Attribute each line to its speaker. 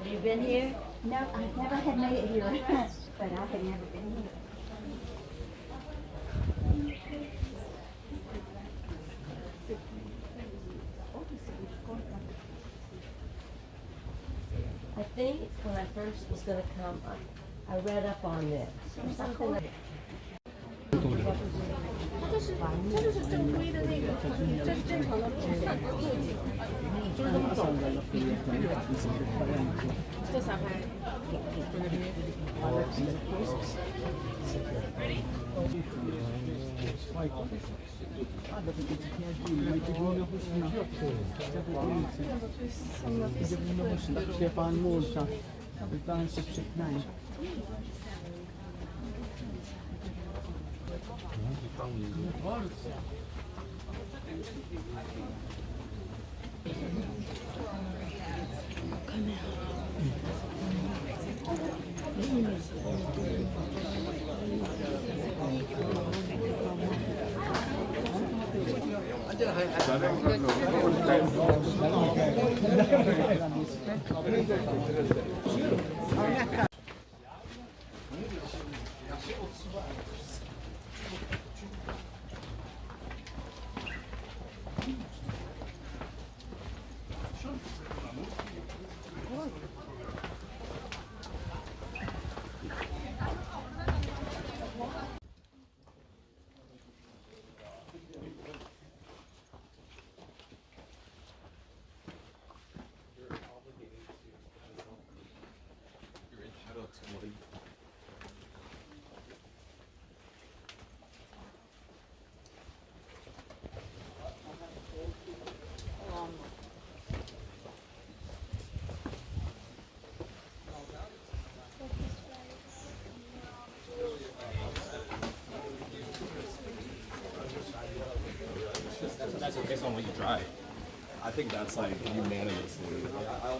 Speaker 1: you been here?
Speaker 2: No, I've never had made it here, but I had never been here.
Speaker 1: I think when I first was gonna come, I read up on this or something.
Speaker 3: 这就是正规的那个，这是正常的路径，就是这么走的。这啥牌？That's
Speaker 4: based on what you try. I think that's like unanimously. I